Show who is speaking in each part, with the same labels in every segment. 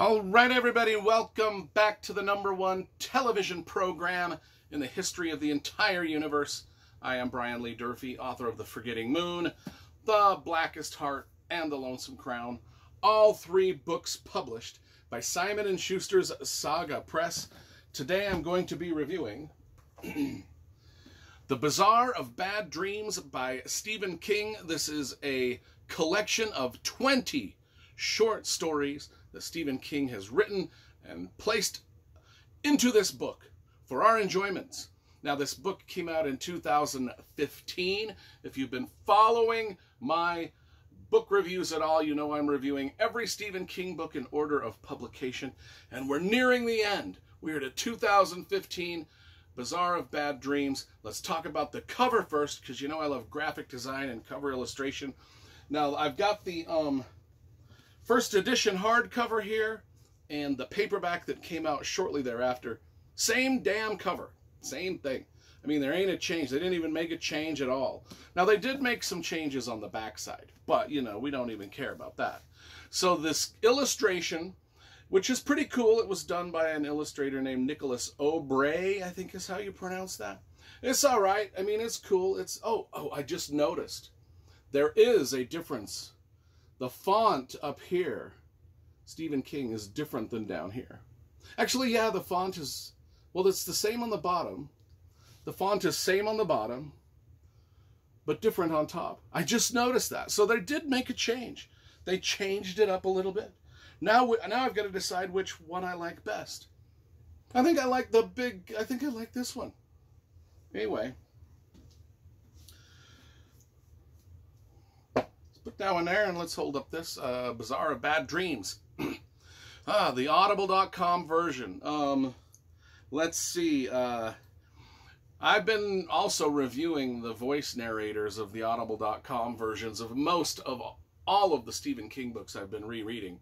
Speaker 1: All right, everybody, welcome back to the #1 television program in the history of the entire universe. I am Brian Lee Durfee, author of The Forgetting Moon, The Blackest Heart, and The Lonesome Crown, all three books published by Simon & Schuster's Saga Press. Today I'm going to be reviewing The Bazaar of Bad Dreams by Stephen King. This is a collection of 20 short stories that Stephen King has written and placed into this book for our enjoyments. Now, this book came out in 2015. If you've been following my book reviews at all, you know I'm reviewing every Stephen King book in order of publication, and we're nearing the end. We're at 2015 Bazaar of Bad Dreams. Let's talk about the cover first, because you know I love graphic design and cover illustration. Now, I've got the first edition hardcover here and the paperback that came out shortly thereafter. Same damn cover. Same thing. I mean, there ain't a change. They didn't even make a change at all. Now, they did make some changes on the backside, but, you know, we don't even care about that. So this illustration, which is pretty cool, it was done by an illustrator named Nicholas O'Bray, I think is how you pronounce that. It's all right. I mean, it's cool. It's, oh, I just noticed. There is a difference. The font up here, Stephen King, is different than down here. Actually, yeah, the font is, well, it's the same on the bottom. The font is same on the bottom, but different on top. I just noticed that. So they did make a change. They changed it up a little bit. Now I've got to decide which one I like best. I think I like this one. Anyway. Put that one there, and let's hold up this Bazaar of Bad Dreams. The Audible.com version. Let's see. I've been also reviewing the voice narrators of the Audible.com versions of most of all of the Stephen King books I've been rereading.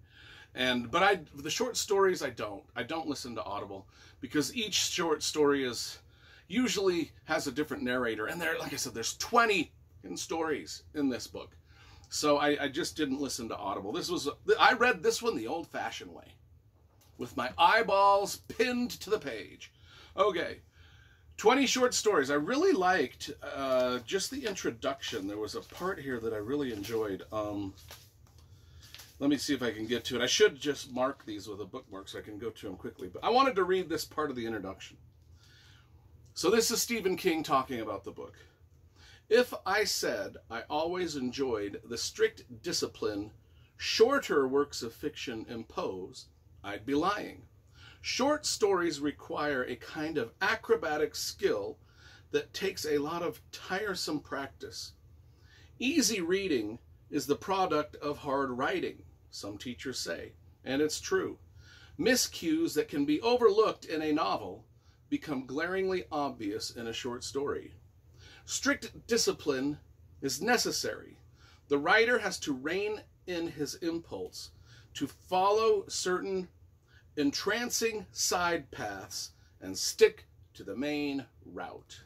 Speaker 1: But the short stories I don't listen to Audible, because each short story usually has a different narrator, and like I said, there's 20 stories in this book. So I just didn't listen to Audible. I read this one the old-fashioned way, with my eyeballs pinned to the page. Okay, 20 short stories. I really liked just the introduction. There was a part here that I really enjoyed. Let me see if I can get to it. I should just mark these with a bookmark so I can go to them quickly. But I wanted to read this part of the introduction. So this is Stephen King talking about the book. If I said I always enjoyed the strict discipline shorter works of fiction impose, I'd be lying. Short stories require a kind of acrobatic skill that takes a lot of tiresome practice. Easy reading is the product of hard writing, some teachers say, and it's true. Miscues that can be overlooked in a novel become glaringly obvious in a short story. Strict discipline is necessary. The writer has to rein in his impulse to follow certain entrancing side paths and stick to the main route.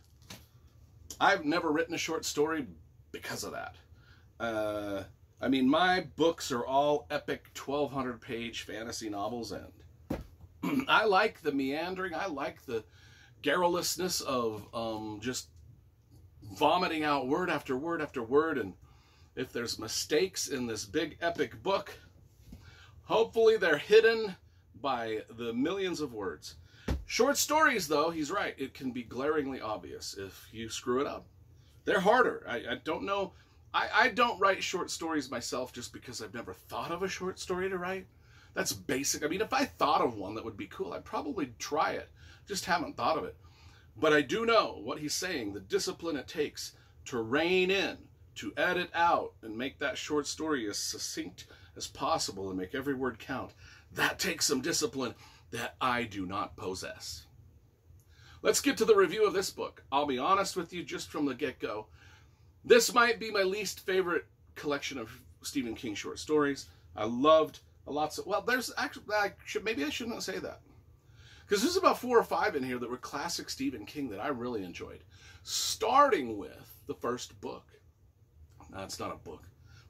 Speaker 1: I've never written a short story because of that. I mean, my books are all epic 1,200-page fantasy novels, and I like the meandering. I like the garrulousness of just vomiting out word after word after word, and if there's mistakes in this big epic book, hopefully they're hidden by the millions of words. Short stories, though, he's right, it can be glaringly obvious if you screw it up. They're harder. I don't know. I don't write short stories myself just because I've never thought of a short story to write. That's basic. I mean, if I thought of one that would be cool, I'd probably try it. Just haven't thought of it. But I do know what he's saying, the discipline it takes to rein in, to edit out, and make that short story as succinct as possible and make every word count. That takes some discipline that I do not possess. Let's get to the review of this book. I'll be honest with you just from the get-go. This might be my least favorite collection of Stephen King short stories. I loved lots of, well, there's actually, maybe I shouldn't say that. Because there's about 4 or 5 in here that were classic Stephen King that I really enjoyed. Starting with the first book. No, it's not a book.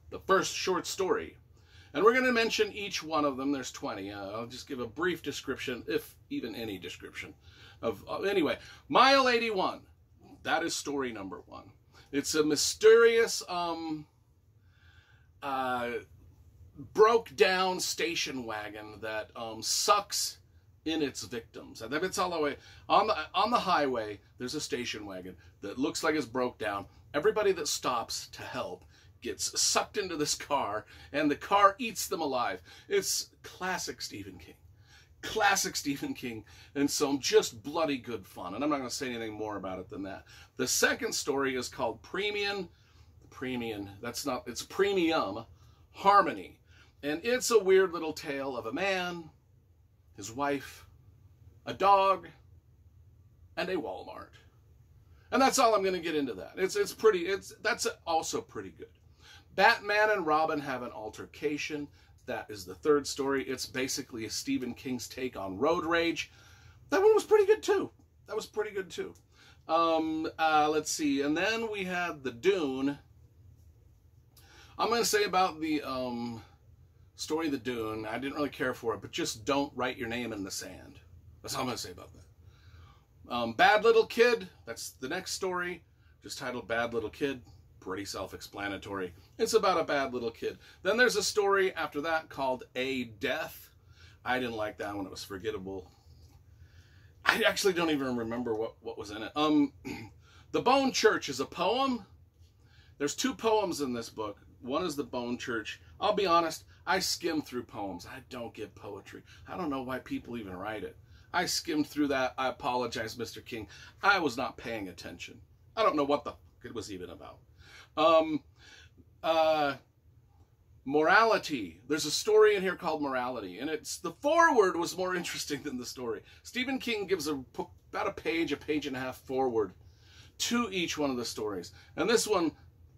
Speaker 1: The first short story And we're going to mention each one of them. There's 20. I'll just give a brief description, if even any description. Anyway, Mile 81. That is story number 1. It's a mysterious, broke down station wagon that sucks in its victims. And then it's all the way on the highway. There's a station wagon that looks like it's broke down. Everybody that stops to help gets sucked into this car, and the car eats them alive. It's classic Stephen King. Classic Stephen King, and some just bloody good fun. And I'm not going to say anything more about it than that. The second story is called Premium Harmony. And it's a weird little tale of a man, his wife, a dog, and a Walmart. And that's all I'm going to get into that. That's also pretty good. Batman and Robin have an altercation. That is the third story. It's basically a Stephen King's take on road rage. That one was pretty good too. Let's see. And then we had the Dune. I'm going to say about the story of the Dune. I didn't really care for it, but just don't write your name in the sand. That's all I'm going to say about that. Bad Little Kid. That's the next story. Just titled Bad Little Kid. Pretty self-explanatory. It's about a bad little kid. Then there's a story after that called A Death. I didn't like that one. It was forgettable. I actually don't even remember what was in it. The Bone Church is a poem. There's 2 poems in this book. One is The Bone Church. I'll be honest, I skimmed through poems. I don't get poetry. I don't know why people even write it. I skimmed through that. I apologize, Mr. King. I was not paying attention. I don't know what the fuck it was even about. Morality. There's a story in here called Morality, and the foreword was more interesting than the story. Stephen King gives about a page and a half foreword to each one of the stories. And this one,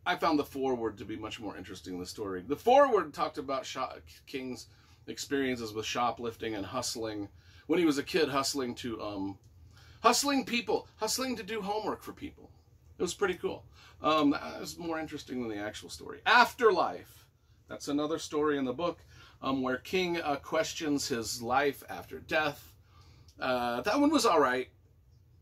Speaker 1: I found the foreword to be much more interesting than the story. The foreword talked about King's experiences with shoplifting and hustling when he was a kid, hustling to do homework for people. It was pretty cool. That was more interesting than the actual story. Afterlife. That's another story in the book where King questions his life after death. That one was all right.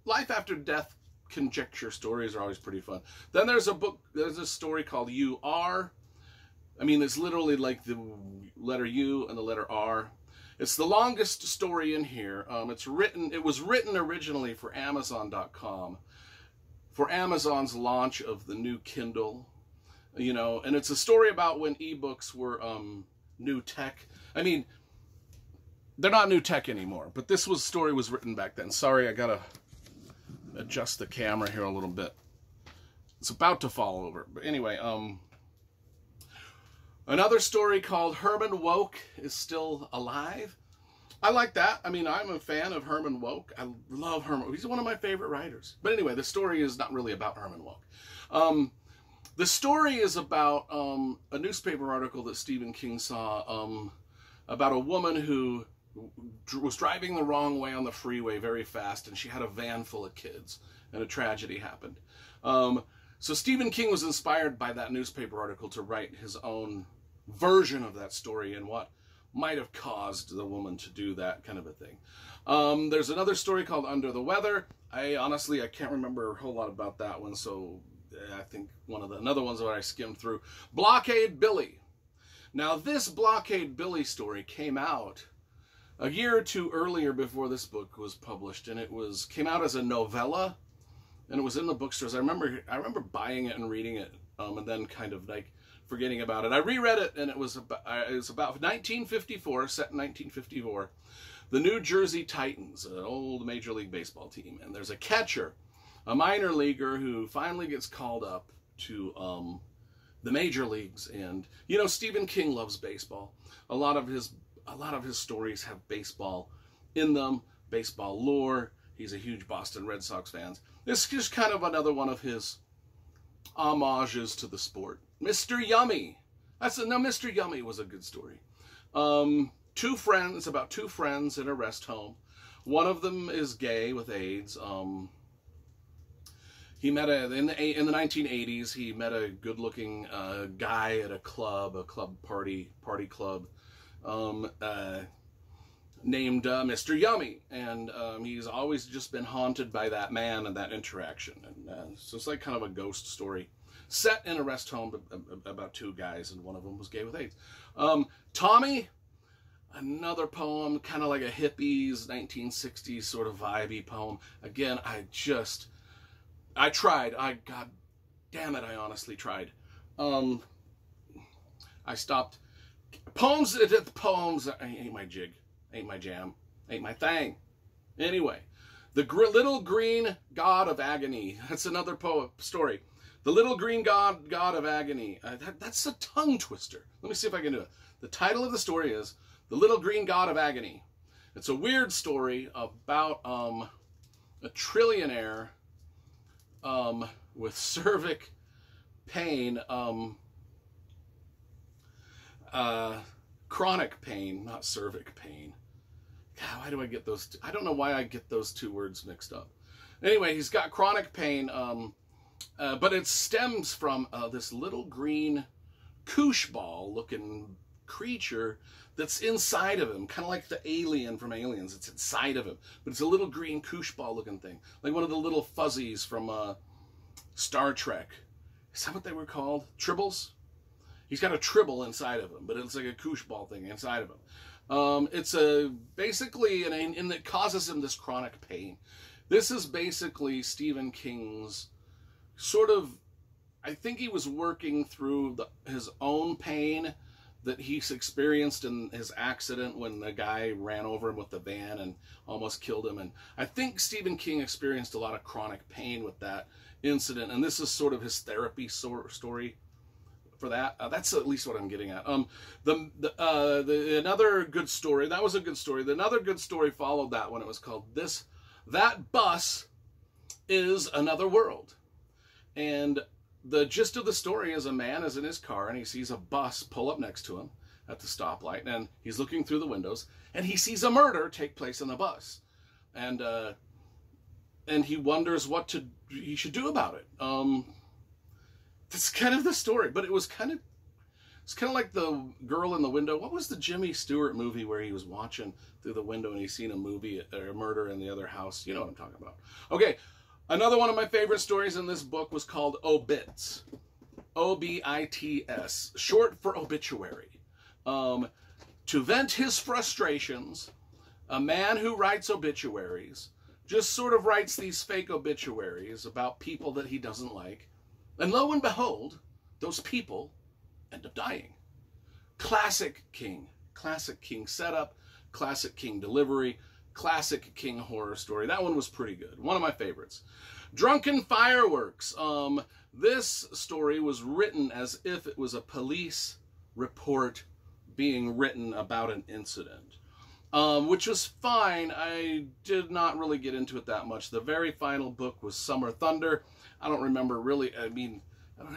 Speaker 1: Life after death conjecture stories are always pretty fun. Then there's a story called You Are. I mean, it's literally like the letter U and the letter R. It's the longest story in here. It was written originally for Amazon.com. For Amazon's launch of the new Kindle, and it's a story about when ebooks were new tech. I mean, they're not new tech anymore, but this story was written back then. Sorry, I gotta adjust the camera here a little bit. It's about to fall over. But anyway, another story called Herman Wouk is Still Alive. I like that. I mean, I'm a fan of Herman Wouk. I love Herman. He's one of my favorite writers. But anyway, the story is not really about Herman Wouk. The story is about a newspaper article that Stephen King saw about a woman who was driving the wrong way on the freeway very fast, and she had a van full of kids, and a tragedy happened. So Stephen King was inspired by that newspaper article to write his own version of that story and what might have caused the woman to do that kind of a thing. There's another story called Under the Weather. I can't remember a whole lot about that one, so I think another one's what I skimmed through. Blockade Billy. Now, this Blockade Billy story came out a year or two earlier before this book was published, and came out as a novella, and it was in the bookstores. I remember buying it and reading it, and then kind of like forgetting about it. I reread it, and it was about 1954, set in 1954. The New Jersey Titans, an old Major League Baseball team, and there's a catcher, a minor leaguer who finally gets called up to the major leagues. And Stephen King loves baseball. A lot of his stories have baseball in them, baseball lore. He's a huge Boston Red Sox fan. This is just kind of another one of his homages to the sport. Mr. Yummy. Mr. Yummy was a good story. It's about two friends in a rest home. One of them is gay with AIDS. he met in the 1980s. He met a good-looking guy at a club party club, named Mr. Yummy, and he's always just been haunted by that man and that interaction. And so it's like kind of a ghost story set in a rest home about two guys, and one of them was gay with AIDS. Tommy, another poem, kind of like a hippies 1960s sort of vibey poem. Again, I tried. God damn it, I honestly tried. I stopped. Poems ain't my jig, ain't my jam, ain't my thing. Anyway, the little green god of agony. That's another story. The little green god of agony. That's a tongue twister. Let me see if I can do it. The title of the story is The Little Green God of Agony. It's a weird story about a trillionaire with cervic pain, chronic pain, not cervic pain. God, why do I get those I don't know why I get those two words mixed up. Anyway, he's got chronic pain, but it stems from this little green koosh ball looking creature that's inside of him, kind of like the alien from Aliens. It's inside of him, but it's a little green koosh ball looking thing, like one of the little fuzzies from Star Trek. Is that what they were called? Tribbles? He's got a tribble inside of him, but it's like a koosh ball thing inside of him. It's basically and that causes him this chronic pain. This is basically Stephen King's sort of, I think he was working through his own pain that he's experienced in his accident when the guy ran over him with the van and almost killed him. And I think Stephen King experienced a lot of chronic pain with that incident, and this is sort of his therapy story for that. That's at least what I'm getting at. Another good story, that was a good story. Another good story followed that one. It was called That Bus is Another World. And the gist of the story is a man is in his car and he sees a bus pull up next to him at the stoplight, and he's looking through the windows and he sees a murder take place in the bus, and he wonders what he should do about it. That's kind of the story, but it's kind of like The Girl in the Window. What was the Jimmy Stewart movie where he was watching through the window and he's seen a movie or a murder in the other house? You know what I'm talking about. Okay. Another one of my favorite stories in this book was called Obits. O-B-I-T-S, short for obituary. To vent his frustrations, a man who writes obituaries just sort of writes these fake obituaries about people that he doesn't like. And lo and behold, those people end up dying. Classic King setup, classic King delivery, classic King horror story. That one was pretty good. One of my favorites. Drunken Fireworks. This story was written as if it was a police report being written about an incident, which was fine. I did not really get into it that much. The very final book was Summer Thunder. I don't remember really. I mean,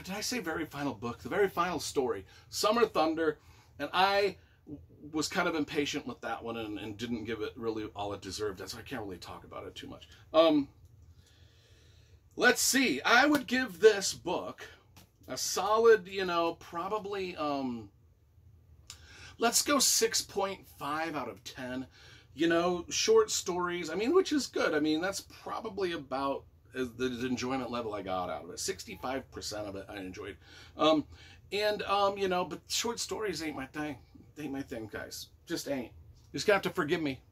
Speaker 1: did I say very final book? The very final story, Summer Thunder, and I was kind of impatient with that one and didn't give it really all it deserved, so I can't really talk about it too much. Let's see. I would give this book a solid, probably, let's go 6.5 out of 10. Short stories, which is good. That's probably about the enjoyment level I got out of it. 65% of it I enjoyed. But short stories ain't my thing. Ain't my thing, guys. Just ain't. You're just gonna have to forgive me.